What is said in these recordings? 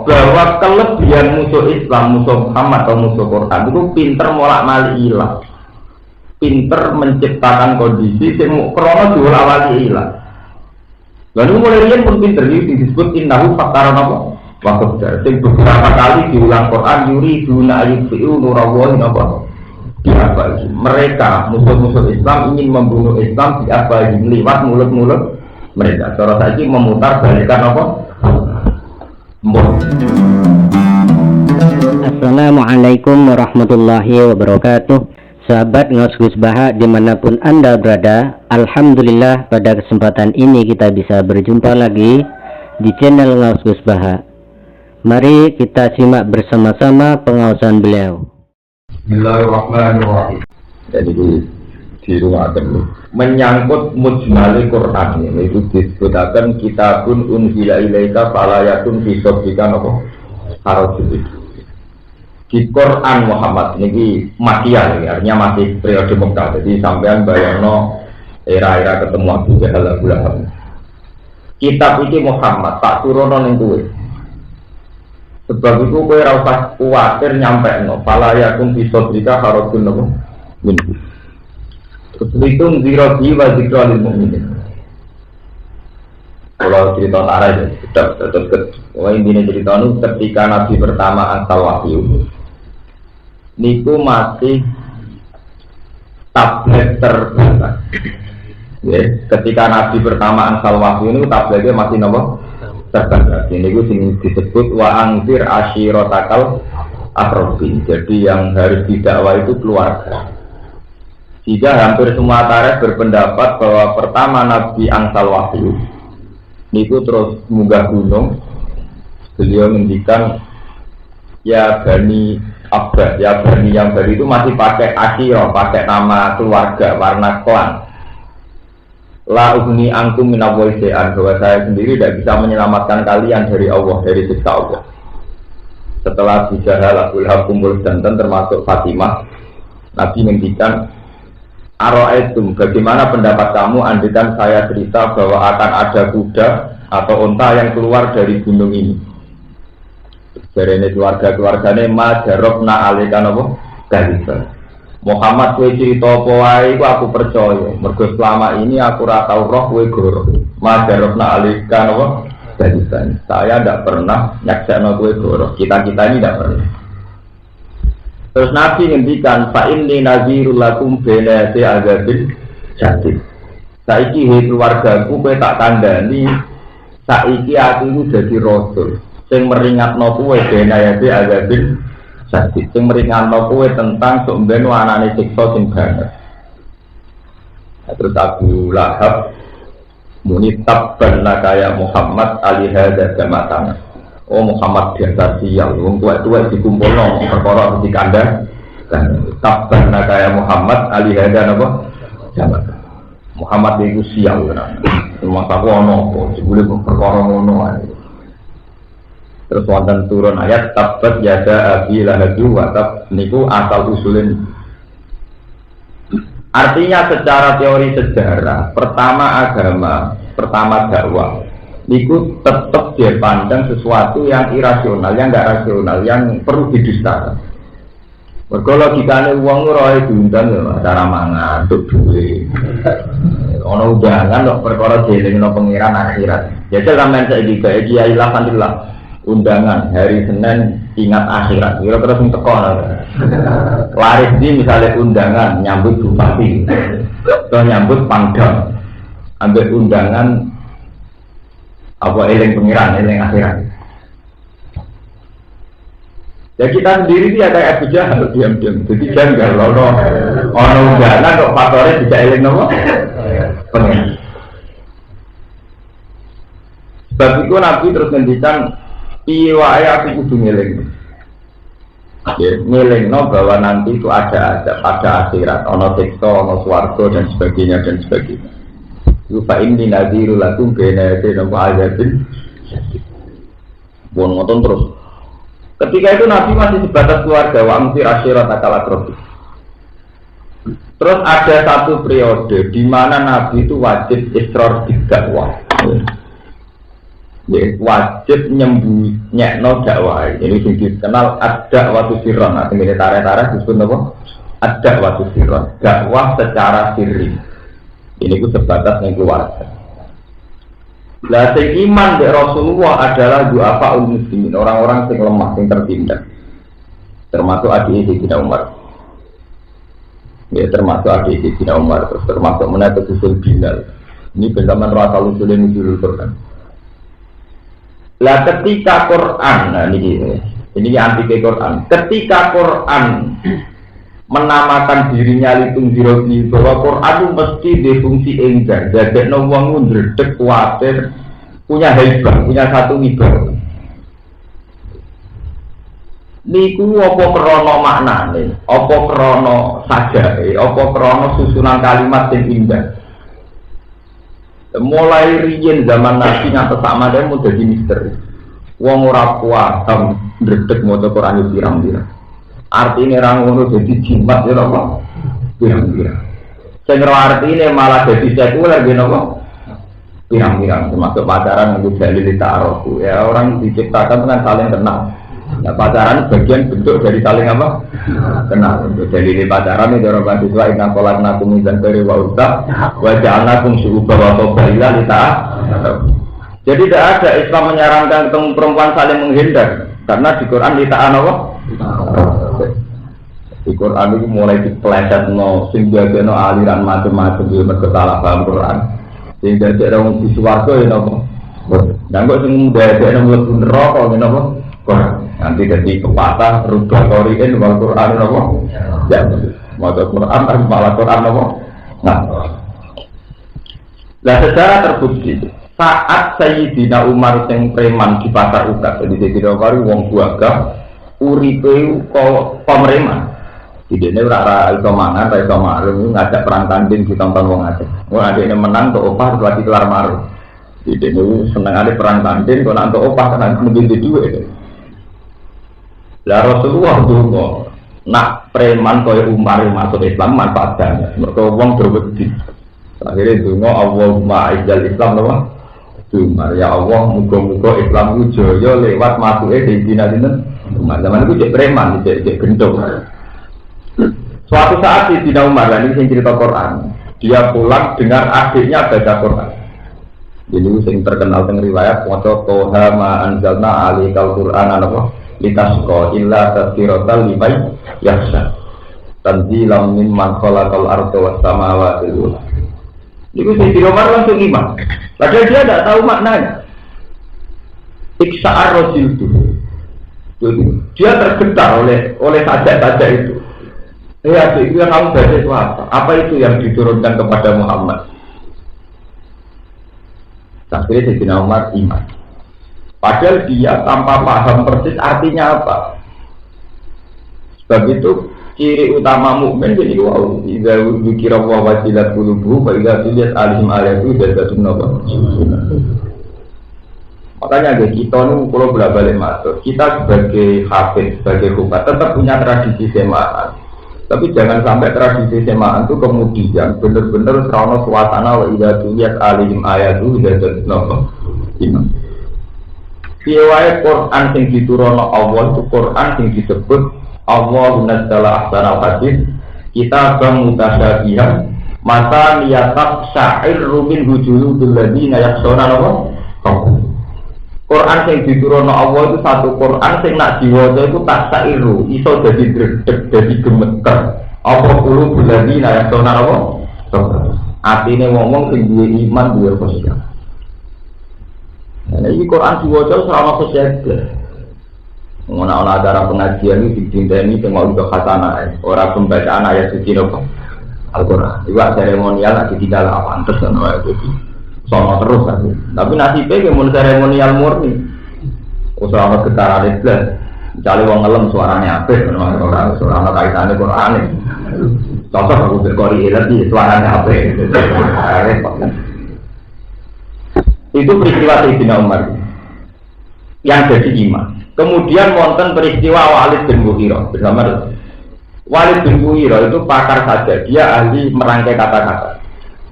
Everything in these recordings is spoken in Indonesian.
bahwa kelebihan musuh Islam, musuh Muhammad atau musuh Quran itu pinter molak-malik ilang, pinter menciptakan kondisi yang krono diolak-wali ilang. Lalu mulai riyen pun pinter iki disebut innahu faktaran apa? Waktu sing beberapa kali diulang Quran yuriduna ayyufi'u nurallahi apa? Diabali. Mereka musuh-musuh Islam ingin membunuh Islam diabali lewat mulut-mulut mereka. Cara saiki memutar balikan apa? Assalamualaikum warahmatullahi wabarakatuh. Sahabat Ngaus Gus Baha dimanapun Anda berada, alhamdulillah pada kesempatan ini kita bisa berjumpa lagi di channel Ngaus Gus Baha. Mari kita simak bersama-sama pengausan beliau. Bismillahirrahmanirrahim. Jadi di rumah menyangkut mujmal Quran itu disebutkan kitabun unzila ilaika falayatun bisobdikan apa harus itu di Quran Muhammad ini makiyah, artinya masih periode Mekah. Jadi sampean bayangno era-era ketemu Abu Jahal Abu Lahab. Kitab ini Muhammad tak turuno ning kowe. Sebab itu kowe ora usah kuwatir nyampekno falayatun bisobdika harusun apa minggu. Terus itu zirodi wa zikra lil mu'minin. Kalau cerita tarah ya, terus intinya cerita itu ketika Nabi pertama asal wahyu niku masih tablet terbatas. Ya, ketika Nabi pertama asal wahyu ini tabletnya masih nopo terbatas. Ini disebut wa angfir ashirotakal akrobin. Jadi yang harus didakwa itu keluarga. Jika hampir semua tarikh berpendapat bahwa pertama Nabi angsal wahyu niku terus munggah gunung, beliau menghentikan ya Bani Abbas, ya Bani yang baru itu masih pakai asyirah, pakai nama keluarga, warna klan. La ugni angkum minawai se'an, bahwa saya sendiri tidak bisa menyelamatkan kalian dari Allah, dari siksa Allah. Setelah Abu Jahal, Abu Lahab kumpul jantan termasuk Fatimah, Nabi menghentikan Aro'aitum, bagaimana pendapat kamu andikan saya cerita bahwa akan ada kuda atau unta yang keluar dari gunung ini. Dari ini keluarga-keluarganya majarobna alikan apa? Galisan Muhammad kue cerita apa wae aku percaya. Mergo selama ini aku ora tau roh kue goro. Majarobna alikan apa? Galisan. Saya tidak pernah nyaksana kue goro. Kita-kita ini tidak pernah. Terus Nabi ngendikan fa inni nazirul lakum bena azabil jadid. Saiki he keluargaku kowe tak kandhani saiki aku iku dadi rasul sing meringatno kowe bena azabil jadid. Sing meringatno kowe tentang sok ben anane siksa sing banget. Terus Abu Lahab muni tabban kaya Muhammad ali hadza jama'atan. Oh Muhammad biasa sial, wong tua-tua dikumpulno perkara di kandang dan tabban kaya Muhammad ali hadan apa? Jamak. Muhammad iku sial tenan. Semua tak ono kok jebule perkara ngono ae. Terus wonten turun ayat tabbat yada abi lahadu wa tab niku asal usulin. Artinya secara teori sejarah, pertama agama, pertama dakwah niku tetap dia pandang sesuatu yang irasional, yang enggak rasional, yang perlu didustakan. Mergo logikane wong ora diundang ya cara mangan, untuk duwe. Ono undangan kok perkara dielingno pengiran akhirat. Ya sampeyan saiki gawe kiai alhamdulillah undangan hari Senin ingat akhirat. Kira-kira sing teko laris di misalnya undangan nyambut bupati atau nyambut pangdam. Ambil undangan apa eling pengiran, eling akhirat. Ya kita sendiri sih ada Abu Jahal diam-diam, jadi janggal lono undangan kok faktornya tidak eling nopo pengiran. Sebab itu Nabi terus ngendikan piye aku kudu ngeling. Ya, ngelingno bahwa nanti itu ada akhirat, ono siksa, ono swarga dan sebagainya dan sebagainya. Lupa ini nadirul lakum bena nampak azabin. Buang ngotot terus. Ketika itu Nabi masih sebatas keluarga wa amsir asyirat akal akrobi. Terus ada satu periode di mana Nabi itu wajib israr bidakwah. Ya, wajib nyembunyikan dakwah. Ini sing dikenal ada waktu sirron. Nah, ini tarik-tarik disebut apa? Ada waktu sirron. Dakwah secara sirri. Ini ku sebatas yang keluarga. Lah sing iman di Rasulullah adalah du'afaul muslimin, orang-orang sing lemah, sing tertindas. Termasuk adik Sayyidina Umar. Ya, termasuk adik Sayyidina Umar, terus termasuk menaik usul Bilal. Ini bersama rasa usulin usul Quran. Lah ketika Quran, nah ini anti ke Quran. Ketika Quran menamakan dirinya litung dironi, bahwa Quran itu mesti difungsi enggar. Jadi wong ndredeg kuwatir, punya hebat, punya satu wibawa. Niku apa krana maknane, apa krana sajake, apa krana susunan kalimat sing indah. Mulai riyen zaman Nabi ngantos sak mate mau dadi misteri. Wong ora kuat ndredeg maca Quran pirang-pirang. Artine ra ngono dadi jimat ya apa? Pirang-pirang. Sing artine malah dadi sekuler nggih napa? Pirang-pirang termasuk pacaran nganggo dalil ta'aruf. Ya orang diciptakan dengan saling kenal. Ya pacaran bagian bentuk dari saling apa? Kenal. Dalil pacaran itu orang mahasiswa inna khalaqnakum min dzakarin wa unsa wa ja'alnakum syu'uban wa qabaila lita'aruf. Jadi tidak ada Islam menyarankan ketemu perempuan saling menghindar karena di Quran lita'an apa? Di Quran itu mulai dipeleset sing dadekno aliran macam-macam yo salah paham Quran. Sing dadekno di swarga ya napa? Dan kok sing dadekno mlebu neraka ya napa? Quran. Nanti jadi pepatah rubah qori'in wal Quran napa? Ya. Maca Quran malah Quran napa? Nah. Lah secara terbukti saat Sayyidina Umar sing preman di pasar utak, jadi Sayyidina Umar wong buagah uripe kok pemereman. Idene ora iso mangan, ora iso marung, ngajak perang tanding ditonton wong akeh. Wong adekne menang tok opah lagi kelar marung. Idene seneng ade perang tanding kok nanti opah kan mungkin di dhuwit. Lah Rasulullah donga nak preman kaya Umar masuk Islam manfaat banyak. Mergo wong berwedi. Akhirnya donga Allahumma izzal Islam lho. Umar ya Allah muga-muga Islam ku jaya lewat masuke Sayyidina Umar. Zaman itu cek preman, cek gendong. Suatu saat Sayyidina Umar, ini yang cerita Quran, dia pulang dengar adiknya baca Quran. Jadi yang terkenal dengan riwayat maca toha ma anzalna alikal Quran apa litasqa illa tadhkiratan liman yakhsha tanzilam mimman khalaqal arda was samawati wal ardh. Itu Sayyidina Umar langsung iman. Padahal dia tidak tahu maknanya. Iksa'ar rojil itu. Dia tergetar oleh sajak-sajak itu. Ya, itu yang kamu baca itu apa? Apa itu yang diturunkan kepada Muhammad? Akhirnya Sayyidina Umar iman. Padahal dia tanpa paham persis artinya apa. Sebab itu ciri utama mukmin jadi wow. Idza dzikra wa wajilat qulubuhum wa idza tuliyat alaihim ayatu zadatuhum nafsuhum. Makanya kita ini kalau bolak-balik masuk, kita sebagai hafiz, sebagai hubat tetap punya tradisi semaan. Tapi jangan sampai tradisi semaan itu kemudian benar-benar serana suasana wa idza tuliyat alaihim ayatu zadatuhum nafsuhum. Riwayat Quran yang diturunkan Allah itu Quran yang disebut Allahumma nazzala ahsanal hadis kitaban mutasyabihan mata niyatab sya'irru min hujuludul ladina yaksona Allah. Quran yang diturunkan Allah itu satu Quran yang nak diwaca itu tak syairu iso jadi dredeg, jadi gemeter apa qulubul ladina yaksona Allah. Artine ngomong sing duwe iman duwe khusya. Nah, ini Quran diwaca selama khusya. Mengenai acara pengajian itu dinteni tengok untuk khasanah orang pembacaan ayat suci Al-Quran. Juga seremonial lagi tidak lawan terus kan itu sono terus kan. Tapi nasibnya kemun seremonial murni. Usaha getaran itu, cari wong ngelem suaranya apa? Orang suara kaitannya Quran. Contoh aku berkori lagi suaranya apa? Itu peristiwa Sayyidina Umar yang jadi imam. Kemudian wonten peristiwa Walid bin Mughirah bersama Walid bin Mughirah itu pakar saja, dia ahli merangkai kata-kata.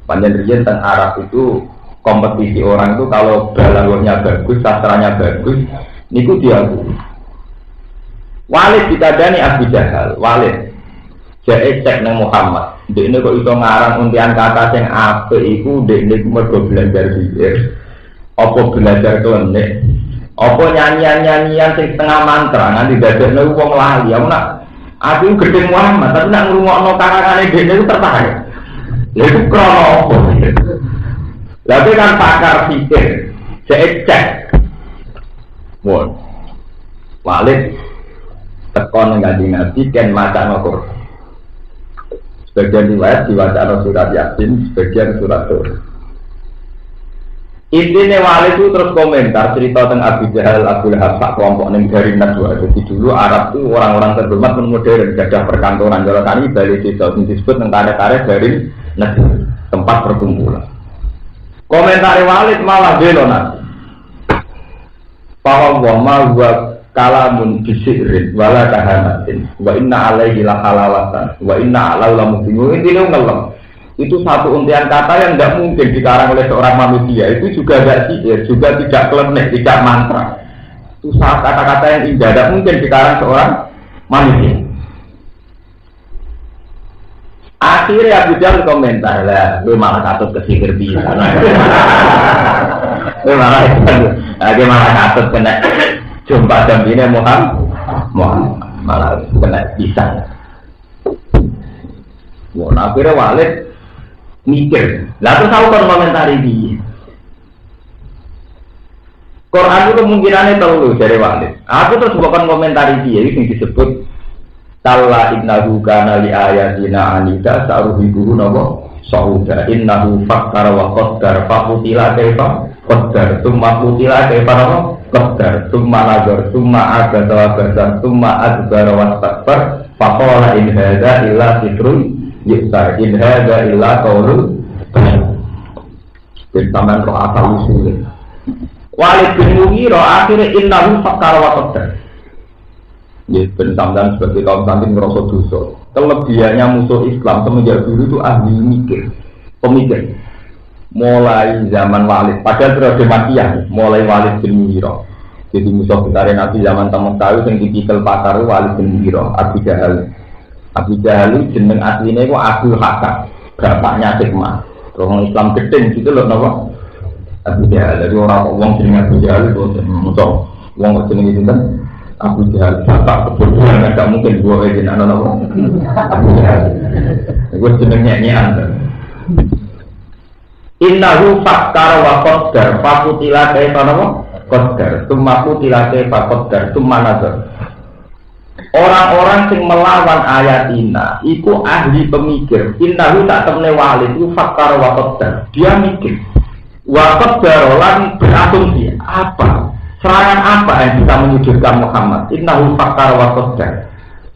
Panjang riyen teng Arab itu kompetisi orang itu kalau balaghahnya bagus, sastranya bagus, niku diakui. Walid dikadani Abu Jahal, Walid jek cek nang Muhammad. Dekne kok iso ngarang untian kata sing apik iku dekne mergo belajar zikir. Apa belajar klenik? Apa nyanyian-nyanyian sing setengah mantra nganti dadekne wong lali. Aku gedhe Muhammad, tapi nak ngrungokno karangane dekne iku tertarik. Lha iku krono apa? Lah kan pakar zikir, jek cek. Won. Walid tekon Kanjeng Nabi kan maca Al-Qur'an. Sebagian riwayat diwaca surat Yasin, sebagian surat Tur. Intinya Walid itu terus komentar cerita tentang Abu Jahal, Abu Lahab, sak kelompok ning dari Najwa. Jadi dulu Arab itu orang-orang terhormat dan modern, gadah perkantoran. Kalau tadi Bali Desa disebut tentang karya-karya dari Najwa, tempat perkumpulan. Komentar Walid malah belon. Bahwa kalamun bisirin wala kahanatin wa inna alaihi la halawatan wa inna alau la mubinu. Intinya ngelem itu satu untian kata yang tidak mungkin dikarang oleh seorang manusia. Itu juga tidak sihir, juga tidak klenik, tidak mantra. Itu saat kata-kata yang indah tidak mungkin dikarang seorang manusia. Akhirnya Abu Jahal komentar lah, lu malah katut ke sihir bisa. Lu malah katut kena jumpa dampinnya Muhammad malah kena pisang. Wah, akhirnya Walid mikir. Lalu tahu kan komentari dia. Quran itu kemungkinannya terlalu dari Walid. Aku terus bukan komentari dia ini disebut Talla innahu kana li ayatina anida sa'ruhibuhu nabo sa'uda innahu fakkara wa qaddar fa'utila kaifa qaddar summa utila kaifa nabo qaddar summa nazar summa abada wa basar summa adbara wa takbar faqala in hadza illa sitrun yusar in hadza illa qaulun bersamaan roh asal usul. Walid bin Mughirah akhirnya innahu fakkara wa qaddar. Ya, bersambung sebagai kaum santri ngerasa dosa. Kelebihannya musuh Islam semenjak dulu itu ahli mikir, pemikir. Mulai zaman Walid, padahal periode Makkiyah, mulai Walid bin Mughirah. Jadi musuh besar Nabi zaman Tamu Tahu yang dipikir pakar Walid bin Mughirah, Abu Jahal. Abu Jahal jeneng aslinya itu Abdul Hakam, bapaknya Hikmah. Orang Islam gedeng gitu loh, nama Abu Jahal. Jadi orang jeneng Abu Jahal itu musuh. Orang jeneng itu kan Abu Jahal, bapak kebodohan, tidak mungkin dua wajin anak-anak Abu Jahal. Gue jenengnya nyanyi. Innahu fakkara wa qaddar fakutila kaifa napa qaddar summa kutila kaifa qaddar summa nazar. Orang-orang yang melawan ayatina iku ahli pemikir. Innahu tak temne Walid iku fakkara wa qaddar. Dia mikir. Wa qaddar lan berasumsi apa? Serangan apa yang bisa menyudutkan Muhammad? Innahu fakkara wa qaddar.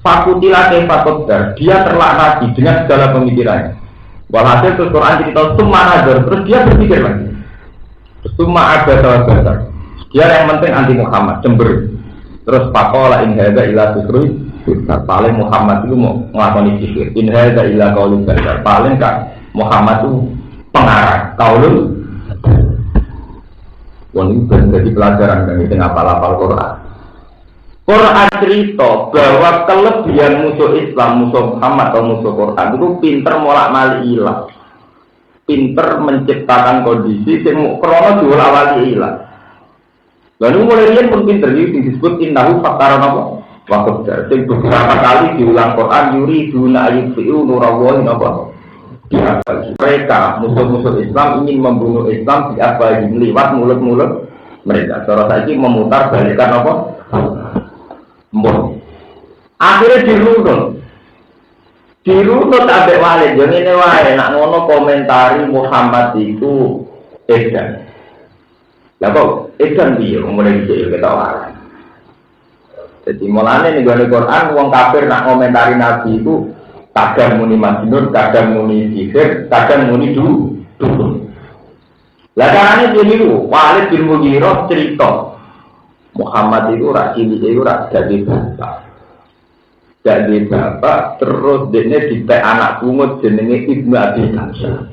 Fakutila kaifa qaddar. Dia terlaknati dengan segala pemikirannya. Walhasil terus Quran cerita summa nazar, terus dia berpikir lagi. Summa abada wa basar. Dia yang penting anti Muhammad, cemberut. Terus faqala in hadza illa sihrun yusar. Paling Muhammad itu mau nglakoni sihir. In hadza illa qaulun basar. Paling kan Muhammad itu pengarang qaulun. Ini menjadi pelajaran kami dengan hafal Quran. Quran cerita bahwa kelebihan musuh Islam, musuh Muhammad atau musuh Quran itu pinter molak-malik ilah, pinter menciptakan kondisi yang krono diulang-ulang ilah. Lalu mulai dia pun pinter ini disebut innahu fakkara napa wa qaddar. Sing beberapa kali diulang Quran yuriduna ayyufi'u nurallahi napa. Mereka musuh-musuh Islam ingin membunuh Islam di apa lewat mulut-mulut mereka. Cara saiki memutar balikan apa? Mbon. Akhirnya dirunut ambek Walid. Yang ini wae nak ngono komentari Muhammad itu edan. Lah kok edan piye mulai dicek kita wae. Jadi mulane ning Quran wong kafir nak komentari Nabi itu kadang muni majnun, kadang muni sihir, kadang muni dukun. Lah carane piye niku? Walid bin Mughirah cerita Muhammad itu rak cilik itu rak dadi bapak. Dadi bapak terus dene ditek anak pungut jenenge Ibnu Abi Hamzah.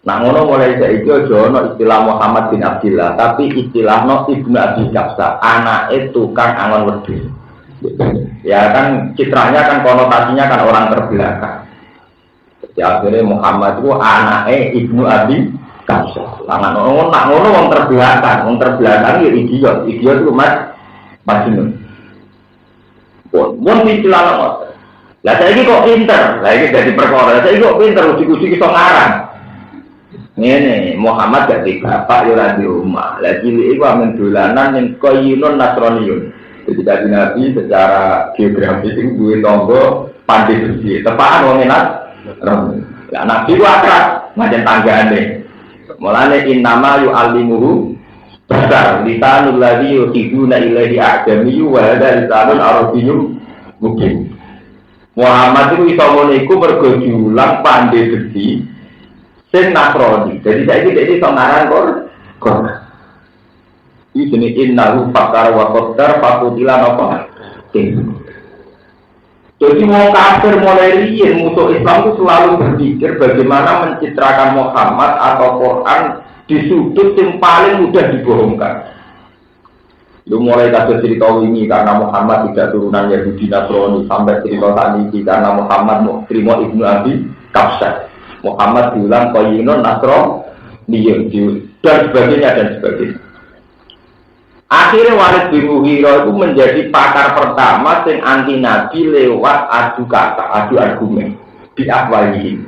Nah ngono mulai saiki aja ana istilah Muhammad bin Abdillah, tapi istilahno Ibnu Abi Kabsah, anake tukang angon wedhus. Ya kan citranya kan konotasinya kan orang terbelakang. Jadi akhirnya Muhammad itu anake Ibnu Abi Kabsah. Lah ngono wong terbelakang ya idiot itu Majnun. Mun istilahno. Lah saiki kok pinter, lah iki dadi perkara. Saiki kok pinter uji-uji iso ngarang. Ngene, Muhammad dadi bapak yo ora di omah. Lah cilik iku amen dolanan ning Qayyinun Nasraniyun. Jadi dadi nabi secara geografis itu duwe tangga pandhe besi. Tepakan wong enak. Lah nabi ku akrab macam tanggane. Mulane innama yu'allimuhu basar lisanul ladzi yuhibuna ilaihi a'jamiyyu wa hadza lisanul arabiyyun mungkin. Muhammad itu iso ngono iku mergo diulang pandhe besi. Sing Nasrani, jadi saya ini iso ngaran Quran. Ini jenis innahu fakar wa qaddar fakutila napa. Jadi mau kafir mulai riyen musuh Islam itu selalu berpikir bagaimana mencitrakan Muhammad atau Quran di sudut yang paling mudah dibohongkan. Lu mulai kasus cerita ini karena Muhammad tidak turunan Yahudi Nasrani sampai cerita tadi karena Muhammad mau terima Ibnu Abi Kabsah. Muhammad diulang Qayyinun Nasraniyun dan sebagainya. Akhirnya Walid bin Mughirah itu menjadi pakar pertama yang anti Nabi lewat adu kata, adu argumen di akhwalihi.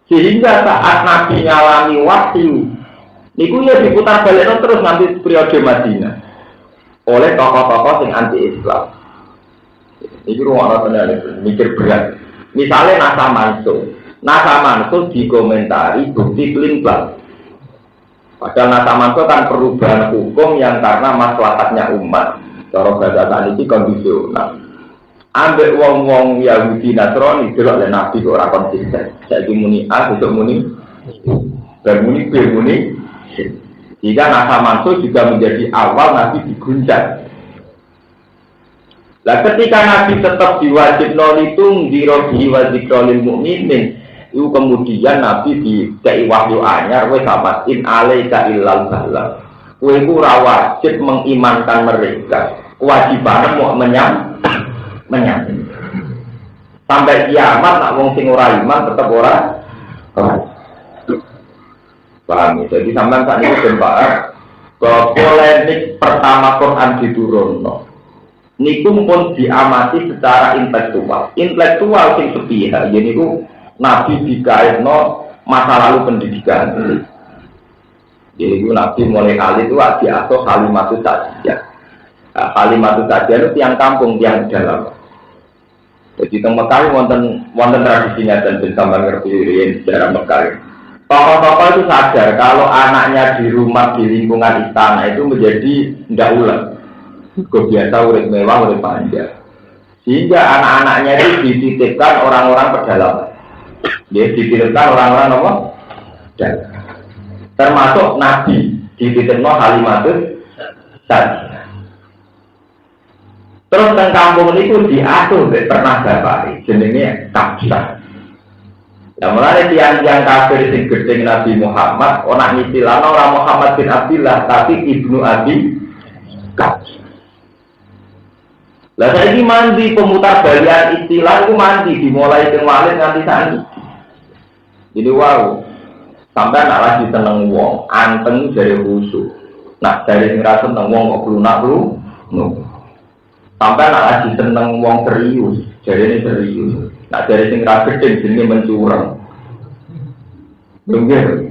Sehingga saat Nabi ngalami wahyu, niku ya diputar balik terus nanti periode Madinah oleh tokoh-tokoh yang anti Islam. Ini ruang orang mikir berat. Misalnya Nasa Mansur dikomentari bukti kelimpang. Padahal Nasa Mansur kan perubahan hukum yang karena maslahatnya umat. Cara bahasa ini kondisional. Ambek wong-wong Yahudi Nasrani delok lan Nabi kok ora konsisten. Saiki muni A, besok muni bermuni B, muni C. Jika Nasa Mansur juga menjadi awal Nabi diguncang. Lah ketika Nabi tetap diwajibno litung dirobi wa zikrolil mukminin, itu kemudian Nabi dikei wahyu anyar wis samatin alaika illal balag. Kowe iku ora wajib mengimankan mereka. Kewajiban mau menyam. Sampai kiamat nak wong sing ora iman tetep ora. Paham ya? Jadi sampean sak niku ben polemik pertama Quran diturunno. Niku pun diamati secara intelektual sing sepihak. Jadi niku Nabi dikaitno masa lalu pendidikan. Jadi niku Nabi mulai kali itu diasuh kalimatut tajiyah. Kalimatut tajiyah itu tiang kampung, tiang dalam. Jadi teng Mekah wonten tradisinya dan bisa mengerti sejarah Mekah. Tokoh-tokoh itu sadar kalau anaknya di rumah di lingkungan istana itu menjadi ndak ulang. Kebiasa urip mewah, urip panjang. Sehingga anak-anaknya itu dititipkan orang-orang pedalaman. Dia dititipkan orang-orang apa? Dan termasuk Nabi dititipkan Halimatus Sa'diyah. Terus teng kampung itu diasuh pernah bapak jenenge Kabsah. Yang mulai tiang-tiang kafir sing gedeng Nabi Muhammad, orang istilahnya orang Muhammad bin Abdillah, tapi Ibnu Abi Kabsah. Lah saiki mandi pemutar balian istilah itu mandi dimulai teng Walid nganti saiki. Jadi wow, sampai nak lagi seneng wong, anteng dari khusyuk. Nak dari ngerasa seneng wong kok lunak. Sampai nak lagi seneng wong serius, jadi ini serius. Nak dari sing ra gedeng jenenge mencurang. Mungkin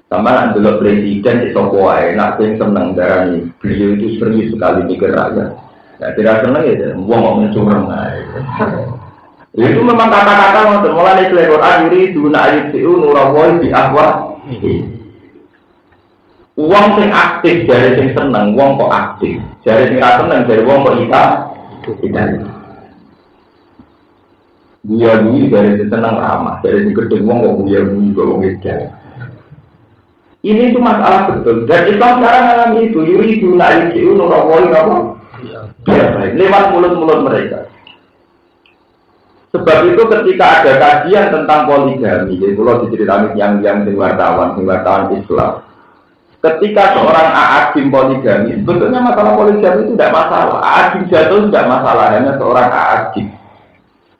sampai nak delok presiden iso wae, nak sing seneng darani beliau itu serius sekali mikir rakyat. Ya tidak senang ya, wong mau mencurang. Itu memang kata-kata untuk mulai dari Quran yuri duna ayat siu nurawoi di akwa. Uang sing aktif dari sing seneng, wong kok aktif. Dari sing seneng dari wong kok tidak. Buya-buyi dari sing seneng ramah, dari sing gedeng wong kok buya-buyi kok wong tidak. Ini itu masalah betul. Dan Islam sekarang mengalami itu yuri duna ayat siu nurawoi apa? Ya, lewat mulut-mulut mereka. Sebab itu ketika ada kajian tentang poligami, jadi kalau diceritakan yang wartawan Islam, ketika seorang a'agim poligami, sebetulnya masalah poligami itu tidak masalah. A'agim jatuh tidak masalah, hanya seorang a'agim.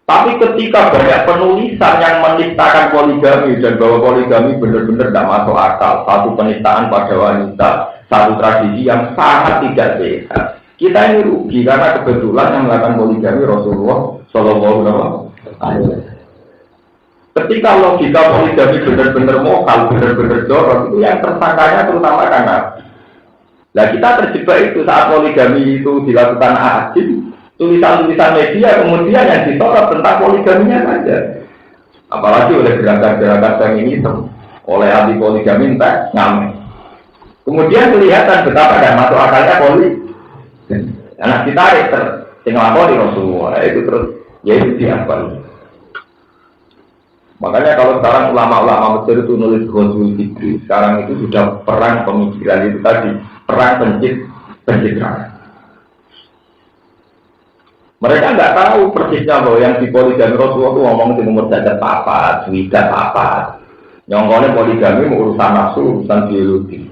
Tapi ketika banyak penulisan yang menistakan poligami dan bahwa poligami benar-benar tidak masuk akal, satu penistaan pada wanita, satu tradisi yang sangat tidak sehat, kita ini rugi karena kebetulan yang melakukan poligami Rasulullah Shallallahu Alaihi Wasallam. Ketika logika poligami benar-benar mokal, benar-benar jorok, itu yang tersangkanya terutama karena. Nah kita terjebak itu saat poligami itu dilakukan a'agim. Tulisan-tulisan media kemudian yang disorot tentang poligaminya saja. Apalagi oleh gerakan-gerakan feminisme, oleh anti poligami entah ngamen. Kemudian kelihatan betapa tidak masuk akalnya poligami. Anak ditarik tinggal di Rasulullah itu terus yaitu diapal. Makanya kalau sekarang ulama-ulama Mesir itu nulis Ghazwul Fikri, sekarang itu sudah perang pemikiran itu tadi, perang pencitraan. Mereka nggak tahu persisnya bahwa yang di poligami Rasulullah itu ngomong di nomor jagat papat, suidat papat. Nyongkone poligami urusan nafsu, urusan biologi.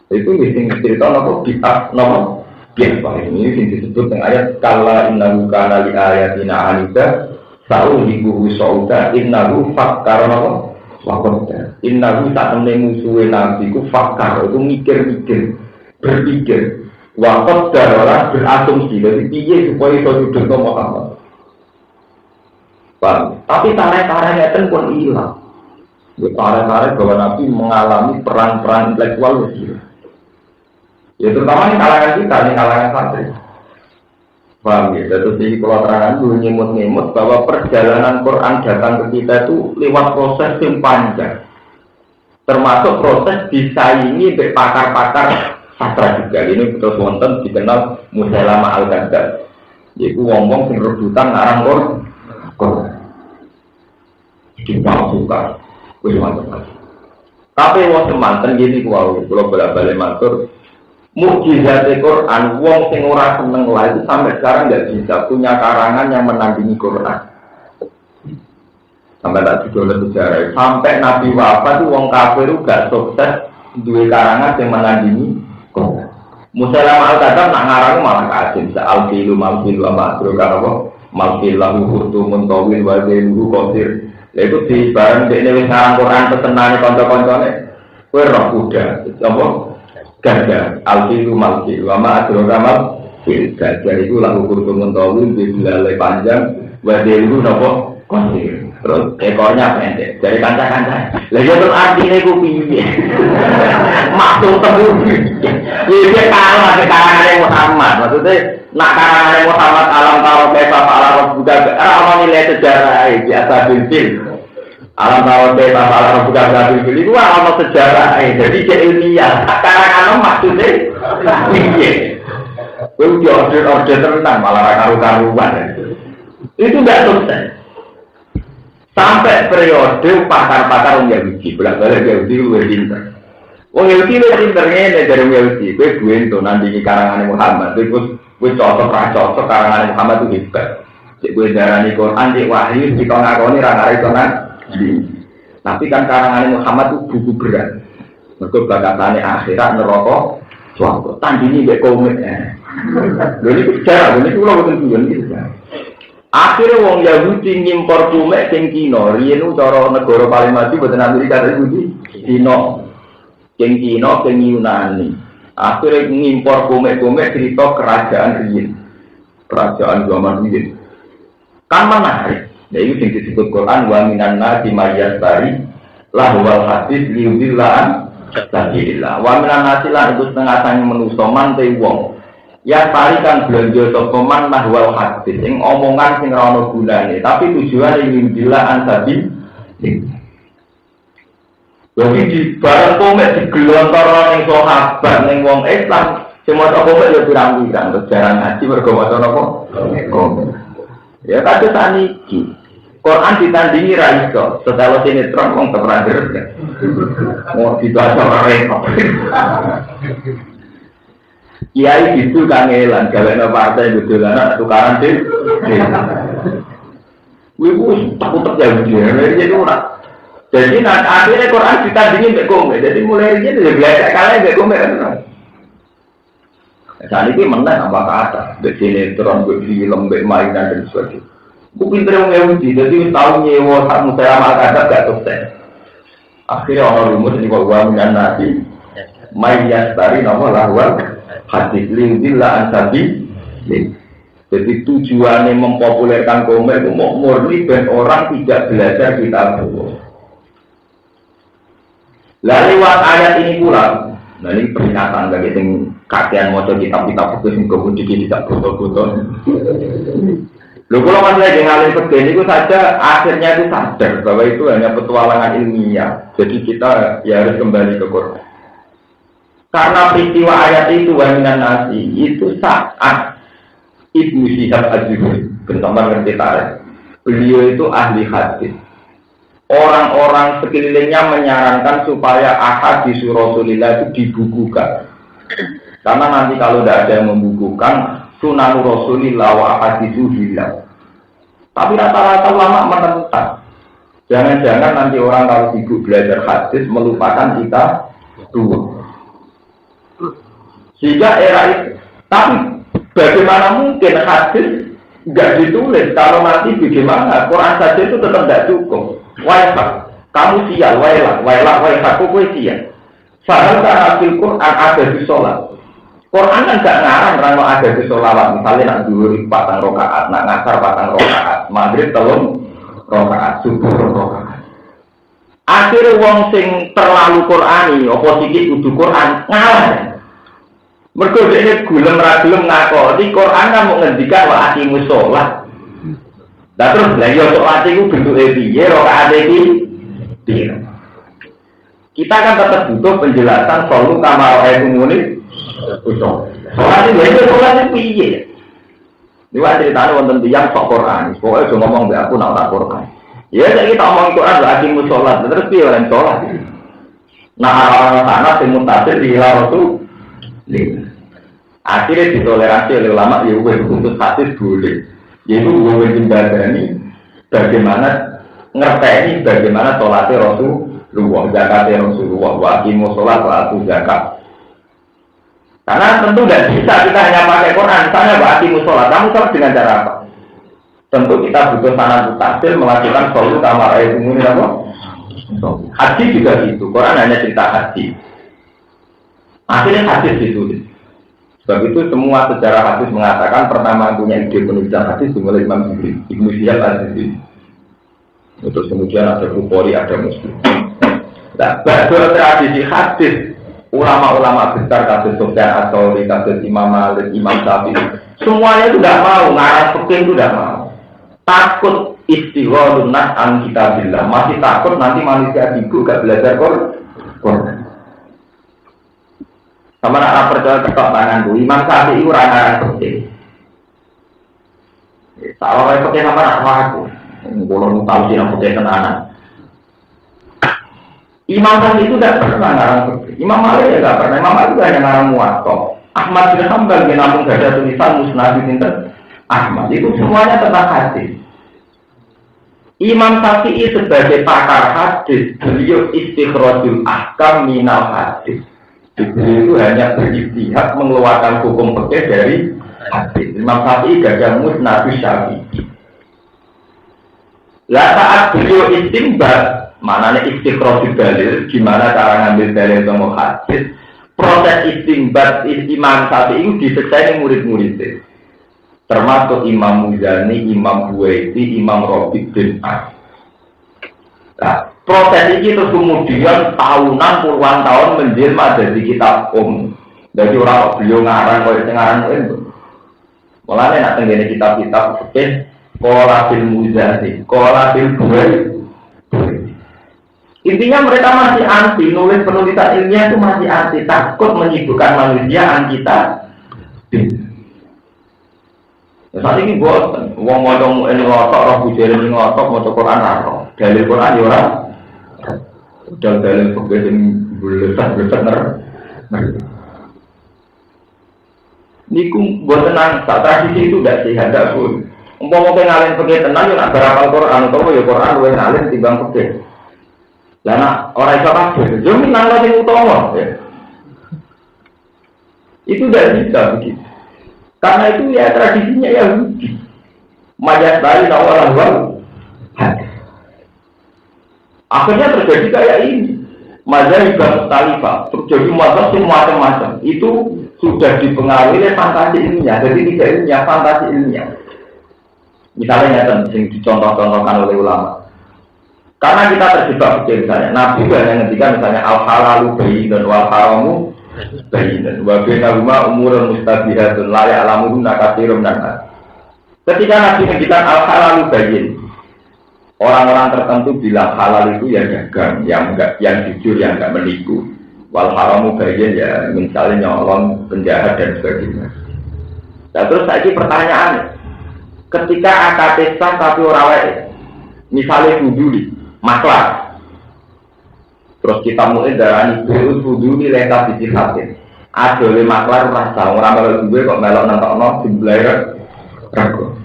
Itu mesti cerita nopo kitab nopo biasa ini disebut dengan ayat kala innahu kana li ayatina anida sa'ulihu sauda innahu fakkar nopo wakoda innahu tak temne musuhe nabi ku fakkar itu mikir-mikir berpikir wakot darah berasumsi dari piye supaya iso nyudutno Muhammad. Tapi tarik-tariknya itu pun hilang. Tarik-tarik bahwa Nabi mengalami perang-perang intelektual itu. Ya terutama di kalangan kita, di kalangan santri. Paham ya? Terus di kalau terangan dulu nyemut-nyemut bahwa perjalanan Quran datang ke kita itu lewat proses yang panjang. Termasuk proses disaingi oleh pakar-pakar sastra juga. Ini terus wonten dikenal Musailamah al-Kadzdzab. Yaitu wong-wong sing rebutan ngarang Quran. Dipalsukan. Wis macam-macam. Tapi wong semanten gini kuwi kula bolak-balik matur mukjizat Quran wong sing ora seneng lah itu sampai sekarang enggak bisa punya karangan yang menandingi Quran. Sampai tak dijual sejarah. Sampai Nabi wafat itu wong kafir itu gak sukses duwe karangan yang menandingi Musailamah al-Kadzdzab nak ngarang malah kaji bisa al-filu mal-filu ama-adro karena mal-filahu hurtumun tawil wa-ziluhu qasir. Itu di bareng dekne wis ngarang Quran pesenane kanca-kancane kowe roh kuda apa gada al-filu mal-filu ama-adro kamal-fil gada itu lahu hurtumun tawil bibilale panjang wa-ziluhu napa qasir. Terus ekornya pendek dari kancah-kancah. Lagi terus artinya itu piye? Maksud terbukti. Dia kalah ke karangan Muhammad. Maksudnya nak karangan Muhammad alam tawar bebas alam buka. Orang nilai sejarah biasa bilbil. Alam tawar bebas alam buka bilbil itu alam sejarah. Jadi ilmiah. Karangan maksudnya piye? Itu order tenang malah karu-karuan. Itu tidak sukses. Sampai periode pakar-pakar orang Yahudi, bolak-balik Yahudi luwih pinter. Wong Yahudi luwih pinter ngene dari Yahudi, kowe duwe ento nandingi karangane Muhammad, kowe cocok ra cocok karangane Muhammad itu hebat. Cek kowe darani Quran, cek wahyu, cek ngakoni ra ngare tenan. Tapi kan karangane Muhammad itu buku berat. Mergo bakatane akhirat neraka swarga. Tandingi mek komit. Lha iki sejarah, ini kula boten tujuan iki. Akhirnya wong Yahudi ngimpor kumek sing Cina, riyen cara negara paling maju boten Amerika Yahudi, Cina. Sing Cina sing Yunani. Akhirnya ngimpor kumek-kumek cerita kerajaan riyen. Kerajaan zaman riyen. Kan menarik. Ya itu sing disebut Quran wa minan nasi mayyastari lahwal hadis liubillah sabilillah. Wa minan nasi lan itu setengah sange manusa man te wong. Ya tarikan belanja sokoman mahwal hadis yang omongan sing ra ono gunane tapi tujuane lillah ansabi. Jadi di barang komek digelontor ning sahabat ning wong Islam sing maca komek ya pirang-pirang terus jarang ngaji mergo maca napa komek. Ya kadhe saniki Quran ditandingi ra iso setelah sinetron wong terakhir. Mau dibaca ora repot. Kiai itu kangelan, gawe no partai betulan, tukaran sih. Wibu takut ya jadi orang. Jadi nanti akhirnya Quran ditandingin mbek kowe. Jadi mulai ini dia belajar kalian mbek kowe kan. Saat ini menang apa kata, mbek sinetron, mbek film, mbek mainan dan sebagainya. Aku pinter yang Yahudi, jadi tahu nyewa sak musaya kata gak sukses. Akhirnya orang rumus ini kok uang dan nasi, mayas dari nama lahwal hadis lindillah ansabi. Jadi tujuannya mempopulerkan komik itu mau murni dan orang tidak belajar kitab Allah. Lalu lewat ayat ini pula, nah ini peringatan bagi yang kakean mau kitab-kitab itu yang kemudian tidak botol-botol. Lalu kalau masih lagi ngalir begini itu saja akhirnya itu sadar bahwa itu hanya petualangan ilmiah. Jadi kita ya harus kembali ke Quran. Karena peristiwa ayat itu waminan nasi itu saat Ibnu Syihab Az-Zuhri, bersama ngerti tarikh. Beliau itu ahli hadis. Orang-orang sekelilingnya menyarankan supaya ahadits Rasulillah itu dibukukan. Karena nanti kalau tidak ada yang membukukan, Sunan Rasulillah wa ahaditsu hilang. Tapi rata-rata ulama menentang. Jangan-jangan nanti orang kalau sibuk belajar hadis melupakan kita dulu. Sehingga era itu, tapi bagaimana mungkin hadis nggak ditulis kalau nanti bagaimana Quran saja itu tetap tidak cukup. Wailah, kamu sial, wailah, kowe sial. Padahal karena Al-Quran ada di sholat. Quran kan gak ngarang kalau ada di sholawat. Misalnya nak duhur patang rokaat, nak ngasar patang rokaat, maghrib telung rokaat, subuh rokaat. Akhirnya wong sing terlalu Qurani, apa sikit kudu Quran ngalah. Mergo dene gulem ra gelem ngakoni Quran kan mau ngendikan wa aqimus sholat. Lah terus lha yo sholat iku bentuke piye rokaate iki? Piye? Kita kan tetap butuh penjelasan soal kamar ayat umumnya. Sholat itu piye? Ini wajah ceritanya wonten tiyang sok Quran. Pokoknya cuma ngomong be aku nak Quran. Ya saya kita ngomong Quran lah akhirmu sholat. Terus piye orang sholat? Nah orang sana sing mutasil di Rasul. Akhirnya ditoleransi oleh ulama ya untuk hadis boleh. Yaitu gue jembadani bagaimana ngerteni bagaimana sholatnya Rasul. Luwah zakatnya Rasulullah waqimu sholat wa atu zakat. Karena tentu tidak bisa kita hanya pakai Quran. Misalnya waqimu sholat, kamu sholat dengan cara apa? Tentu kita butuh sanad mutasil melakukan sholat kamar ayat ini apa? Haji juga gitu. Quran hanya cerita haji. Akhirnya hadis ditulis. Sebab itu semua sejarah hadis mengatakan pertama punya ide penulisan hadis dimulai Imam Zuhri, Ibnu Syihab Az-Zuhri. Terus kemudian ada Bukhari, ada Muslim. Nah, berdua tradisi hadis ulama-ulama besar kasus Sufyan Ats-Tsauri, kasus Imam Malik, Imam Syafi'i, semuanya itu tidak mau ngarang fikih itu tidak mau. Takut istighalun nas an kitabillah, masih takut nanti manusia sibuk gak belajar Quran. Sama nak percaya ketok tanganku, Imam Syafi'i ora ngarang fikih. Salah wae fikih sama nak aku. Kulo tahu sih nak fikih tenanan. Imam Syafi'i itu tidak pernah ngarang fikih. Imam Malik ya tidak pernah. Imam Malik hanya ngarang muwatta. Ahmad bin Hanbal yang namun gak ada tulisan musnad sinten Ahmad. Itu semuanya tentang hadis. Imam Syafi'i sebagai pakar hadis, beliau istikhrajul ahkam minal hadis. Beliau itu hanya berijtihad mengeluarkan hukum fikih dari hadis. Imam Syafi'i gagal musnad Syafi'i. Lah saat beliau istinbat manane istikhraj dalil, gimana cara ngambil dalil sama hadis? Proses istinbat Imam Syafi'i itu diselesaikan murid-muridnya. Termasuk Imam Muzani, Imam Buwaiti, Imam Rabi' bin As. Nah, proses ini terus kemudian tahunan puluhan tahun menjelma dari kitab Jadi orang beliau ngarang kalau ngarang itu. Mulane nak tenggene kitab-kitab fikih qala bil Muzani, qala bil Buwaiti. Intinya mereka masih anti, nulis penulisan ilmiah itu masih anti, takut menyibukkan manusia anti kita. Saat ini buat uang modal ini ngotok, roh bujari ini ngotok, mau Quran roh, dalil Quran ya orang, dalil fakir ini beler. Niku buat tenang, saat tradisi itu tidak sehat pun. Umpama kowe ngalim fikih tenan yo nak berapal Quran utawa yo Quran luwih ngalim timbang fikih. Lah nak ora iso kabeh, yo minangka sing utama ya. Itu tidak bisa begitu. Karena itu ya tradisinya Yahudi. Majaz dari awal-awal. Akhirnya terjadi kayak ini. Mazhab Mustalifah terjadi mazhab yang macam-macam. Itu sudah dipengaruhi oleh fantasi ilmiah. Jadi tidak ilmiah, fantasi ilmiah. Misalnya yang dicontoh-contohkan oleh ulama. Karena kita terjebak misalnya. Nabi hanya ngendikan misalnya al-halalu bayyinun wal haramu bayyinun wa bainahuma umurun mustabihatun la ya'lamuhunna katsirun minan nas. Ketika Nabi ngendikan al-halalu bayyin, orang-orang tertentu bilang halal itu ya dagang, yang jujur, yang enggak menipu. Wal haramu bayyin ya misalnya nyolong, penjahat dan sebagainya. Nah, terus lagi pertanyaan, ketika akad sah tapi ora wae, misalnya buduli, maklar. Terus kita mulai darani buduli leka biji hatin. Adole maklar rasa ora melok duwe kok melok nentokno jumlahe rago.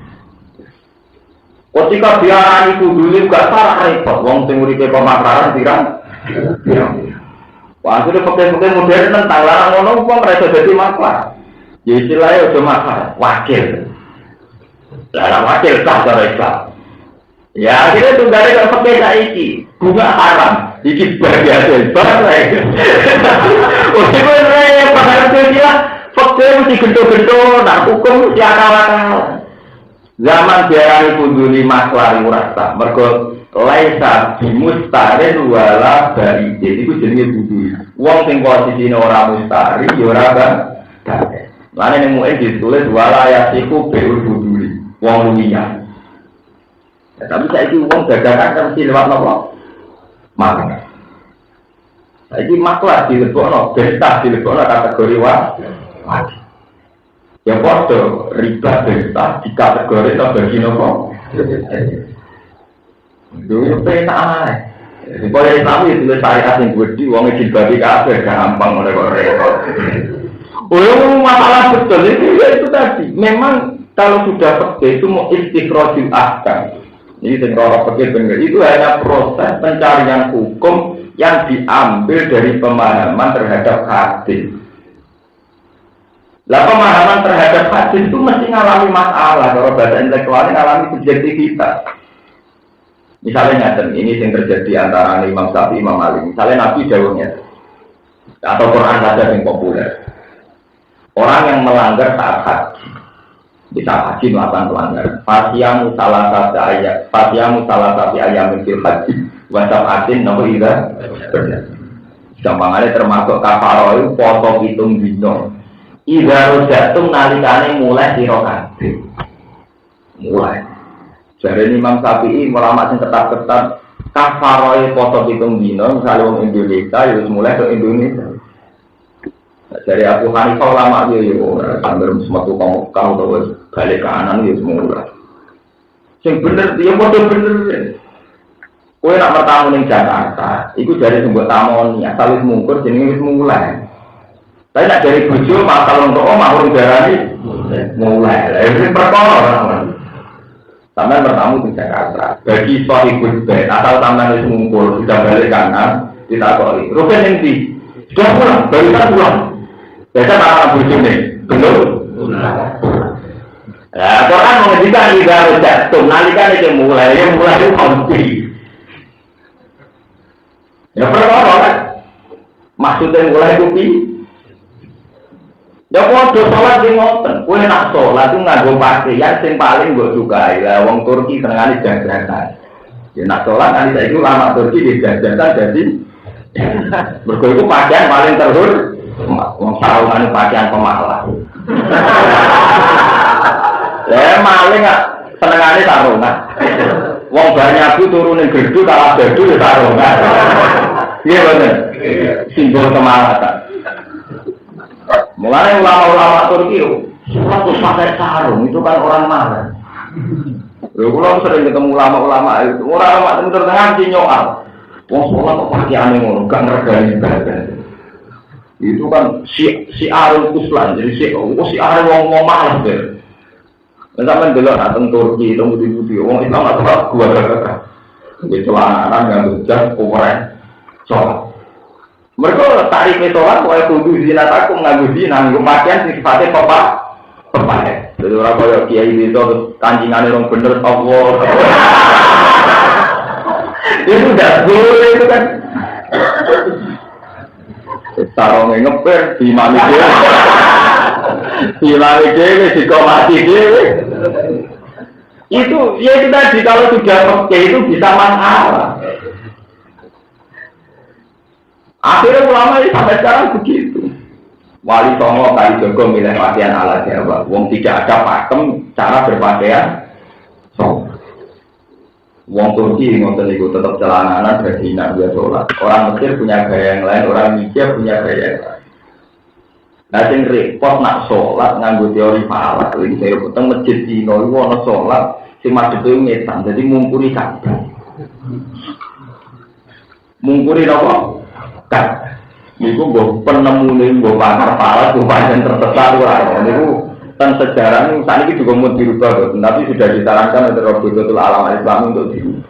Ketika diarani buduli gak salah repot, wong sing uripe pemaklaran pirang. Wah, itu pakai modern tentang larang ngono wong ora iso dadi maklar. Ya istilahnya aja maklar, wakil. Lah wakil sah cara Islam. Ya akhirnya tunggare kok pakai saiki, bunga haram. Iki bagian bar lagi. Oh, itu repot dia. Faktor mesti gento-gento, nak hukum mesti akal-akal. Zaman diarani kuduni maklar murasa, mergo laisa bimustarin wala baridin. Iku jenenge buduli. Wong sing posisine ora mustari ya ora bae. Lan ning mu'in ditulis wala yasiku bil buduli. Wong lumiya. Ya, tapi saiki wong dagangan kan mesti lewat napa? Maklar. Saiki maklar dilebokno, bentah dilebokno kategori wajib. Ya foto riba bentah di kategori itu bagi nopo. Dulu pernah. Supaya Islam itu syariat yang gede, uangnya dibagi kabeh gampang oleh kok repot. Oh, masalah betul itu tadi. Memang kalau sudah pergi itu mau istikhrajul ahkam. Ini sengkara pergi benar. Itu hanya proses pencarian hukum yang diambil dari pemahaman terhadap hadis. Lah pemahaman terhadap hadis itu mesti ngalami masalah. Kalau bahasa intelektualnya ngalami subjektivitas. Misalnya ini yang terjadi antara Imam Syafi'i, Imam Malik. Misalnya Nabi dawuhnya atau Quran saja yang populer. Orang yang melanggar saat haji, bisa haji melakukan pelanggaran. Fasiyamu salah satu ayam fil haji, wasab atin nomor ida. Gampangannya termasuk kafaroh foto hitung dino. Ida rojatum nalikane mulai sirokan. Mulai. Jadi Imam Syafi'i ulama sing ketat-ketat kafaroh foto hitung dino. Misalnya orang Indonesia, harus mulai ke Indonesia. Dari Abu Hanifah ulama dia sambil sematu kamu tahu balik kanan dia semula. Yang bener dia bodoh bener. Kue nak bertamu di Jakarta, itu dari sebuah tamu nih asal mungkur jenis mulai. Tapi nak dari bujo masalah untuk mahur darah ini mulai. Ini perkara. Sampai bertamu di Jakarta, bagi sohibul bed asal sampai mungkur sudah balik kanan kita koi. Rukun yang di sudah pulang, baru kan pulang. Biasa para bujuk nih, belum. Nah, Quran mengajikan juga jatuh. Nalikan itu mulai itu konti. Ya perkara kan? Maksudnya mulai kopi. Ya podo sholat di ngoten. Kue nak sholat itu nganggo pakaian yang paling gue sukai. Lah, wong Turki senengane jajan. Ya nak sholat nanti saya itu lama Turki di jajan jadi. Berkuih itu pakaian paling terhur. Wong sarungan pakaian pemalas. Ya maling nggak senengane sarungan. Wong banyak itu turunin gerdu kalah gerdu ya sarungan. Iya bener. Simbol kemalasan. Mulai ulama-ulama Turki, suatu pakai sarung itu kan orang malas. Kalau sering ketemu ulama-ulama itu, orang-ulama itu terdengar nyoal. Wong sholat kok pakaiane ngono, gak ngergani ibadah. Itu kan si arul kuslan, jadi si arul wong malas deh. Misalnya dulu datang Turki, tunggu di Budi, orang Islam nggak tahu gua berkata, di celana yang berjas, keren, sholat. Mereka tarik sholat, kalau kudu zina takut nggak zina, nggak pakaian sifatnya papa. Jadi orang kaya kiai itu terus kancingan orang bener Allah. Itu udah boleh itu kan. Sarongnya ngeper di mami dewe, di komati dewe. Itu ya itu tadi kalau sudah pakai itu bisa masalah. Akhirnya ulama ini sampai sekarang begitu. Wali Songo kali Jogo milih pakaian ala Jawa. Wong tidak ada pakem cara berpakaian. Wong Turki ngoten niku tetap celananan berzina dia sholat. Orang Mesir punya gaya yang lain, orang Indonesia punya gaya yang lain. Nah sing repot nak sholat nganggo teori falak. Iki saya potong masjid Cina iku ana sholat sing madhep e ngetan. Jadi mungkuri kabeh. Mungkuri napa? Kabeh. Niku mbok penemune mbok pakar falak pancen tersesat ora. Niku tentang sejarah ini saat ini juga mau dirubah, tapi sudah disarankan oleh Rabbul Alam Islam untuk dirubah.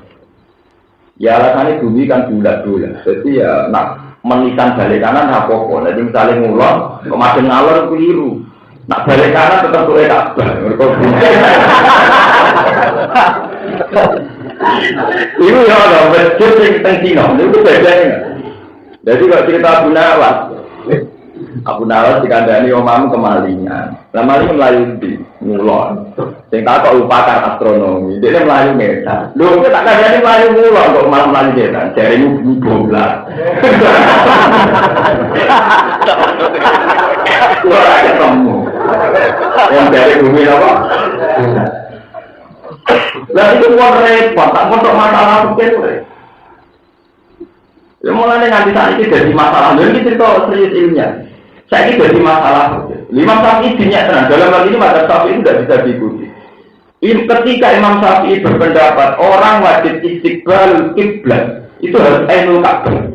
Ya alasannya bumi kan bulat-bulat, jadi ya nak menisan balik kanan apa-apa. Jadi misalnya ngulon, kemarin ngalor keliru. Nak balik kanan tetap boleh kabel. Itu ya ada masjid yang tentang Cina, itu bedanya. Jadi kalau cerita Abu Nawas dikandani omamu kemalingan. Lah maling melayu di ngulon. Sing tak kok pakar astronomi. Dia melayu medan. Lho kok tak kandani melayu ngulon kok malah melayu medan. Jare bumi bola. Ora ketemu. Yang dari bumi apa? Lah itu mau repot, tak untuk masalah pikir. Ya mulane nganti saat ini jadi masalah. Lha iki cerita serius ilmiah. Saya ini jadi masalah. Imam Syafi'i dinyak tenang. Dalam hal ini mazhab Syafi'i tidak bisa diikuti. Ketika Imam Syafi'i berpendapat orang wajib istiqbal kiblat, itu harus ainul Ka'bah.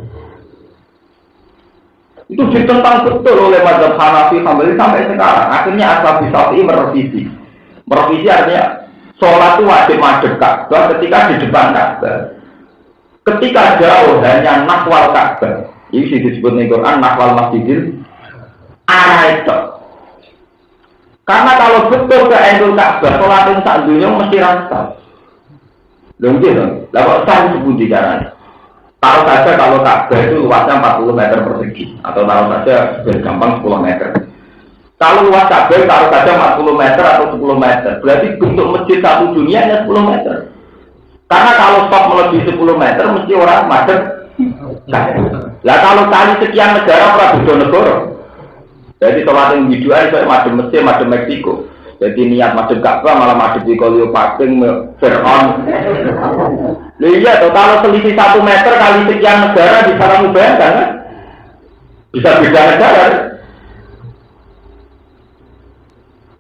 Itu ditentang betul oleh mazhab Hanafi sampai sekarang. Akhirnya Ashabi Syafi'i merevisi. Merevisi artinya sholat itu wajib madhep Ka'bah ketika di depan Ka'bah. Ketika jauh hanya nahwal Ka'bah. Ini disebut di Quran nahwal masjidil arah itu. Karena kalau betul ke Ainul Ka'bah, sholat yang tak dunia mesti rasa. Lengkap dong. Lalu saya sebut di caranya. Taruh saja kalau Ka'bah itu luasnya 40 meter persegi, atau taruh saja biar gampang 10 meter. Kalau luas Ka'bah taruh saja 40 meter atau 10 meter, berarti bentuk masjid satu dunia hanya 10 meter. Karena kalau stop melebihi 10 meter, mesti orang madep. Lah kalau kali sekian negara ora beda negara. Jadi sholat yang biduan itu madem Mesir, madem Meksiko. Jadi niat madem Ka'bah malah madem di Cleopatra, Fir'aun. Iya, kalau selisih 1 meter kali sekian negara bisa kamu bayangkan kan? Bisa beda negara.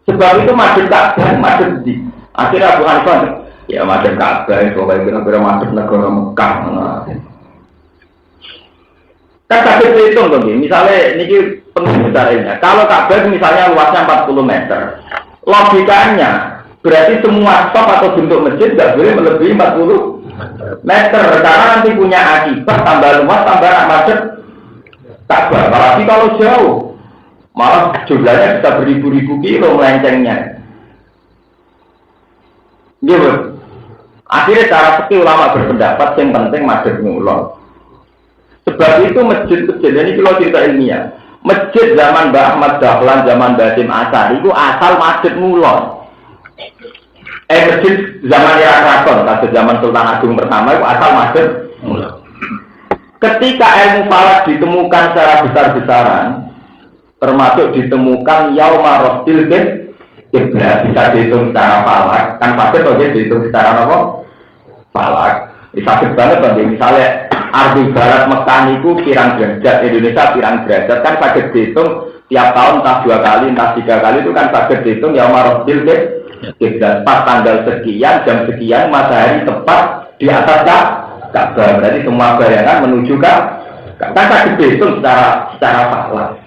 Sebab itu madem Ka'bah, madem di. Akhirnya Abu Hanifah, ya madem Ka'bah itu kayak kira-kira madem negara Mekah. Kan kabeh dihitung to, misalnya niki pengusahaannya. Kalau Ka'bah misalnya luasnya 40 meter. Logikanya berarti semua stop atau bentuk masjid tidak boleh melebihi 40 meter karena nanti punya akibat tambah luas tambah macet Ka'bah. Apalagi kalau jauh. Malah jumlahnya bisa beribu-ribu kilo melencengnya. Gitu. Akhirnya cara fikih ulama berpendapat yang penting madhep ngulon. Sebab itu masjid-masjid ini kalau cerita ilmiah, masjid zaman Mbah Ahmad Dahlan, zaman Basim Asari itu asal masjid ngulon. Masjid zaman era Keraton, pada zaman Sultan Agung pertama itu asal masjid ngulon. Ketika ilmu falak ditemukan secara besar-besaran, termasuk ditemukan yauma rostil kiblat, bisa dihitung secara falak, kan pasti kalau dihitung secara apa? Falak. Sakit banget bagi misalnya Ardi Barat Mekah itu pirang derajat, Indonesia pirang derajat, kan sakit dihitung tiap tahun entah 2 kali, entah 3 kali itu kan sakit dihitung ya Marosdil kiblat pas tanggal sekian, jam sekian, matahari tepat di atas Ka'bah. Berarti semua bayangan menuju kan sakit dihitung secara falak.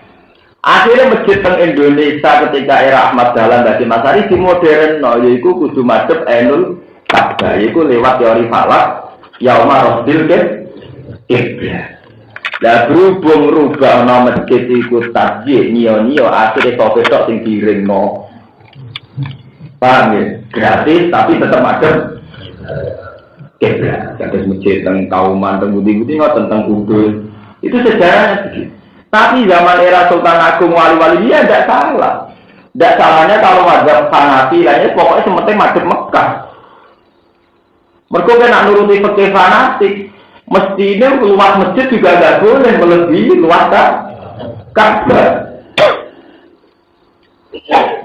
Akhirnya masjid teng Indonesia ketika era Ahmad Dahlan Basim Asari di modern yaiku kudu madhep Ainul Ka'bah, yaiku lewat teori falak yauma rasul kiblat. Lah berhubung rubah masjid iku tasjih nio akhirnya sopesok sing diringno. Paham ya? Gratis tapi tetap madhep kiblat. Kados masjid teng Kauman teng Budi-budi tentang Kudus. Itu sejarahnya begitu. Tapi zaman era Sultan Agung wali-wali dia tidak salah. Tidak salahnya kalau mazhab Hanafi lainnya pokoknya sementing madhep Mekah. Mereka kena nuruti fikih fanatik. Mestinya luas masjid juga tidak boleh melebihi luas Ka'bah.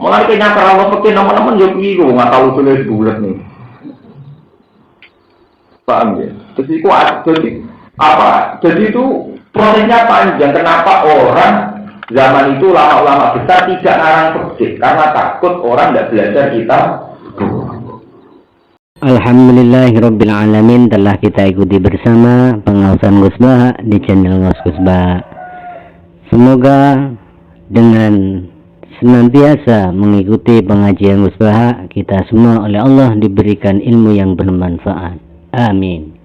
Mulai kayaknya kalau fikih teman-teman yo piye nggak tahu tulis bulat nih. Paham ya? Terus itu jadi apa? Jadi itu prosesnya panjang. Kenapa orang zaman itu ulama-ulama besar tidak ngarang fikih? Karena takut orang tidak belajar kitab. Alhamdulillahirrabbilalamin, telah kita ikuti bersama pengawasan Gus Baha di channel Gus Baha. Semoga dengan senantiasa mengikuti pengajian Gus Baha, kita semua oleh Allah diberikan ilmu yang bermanfaat. Amin.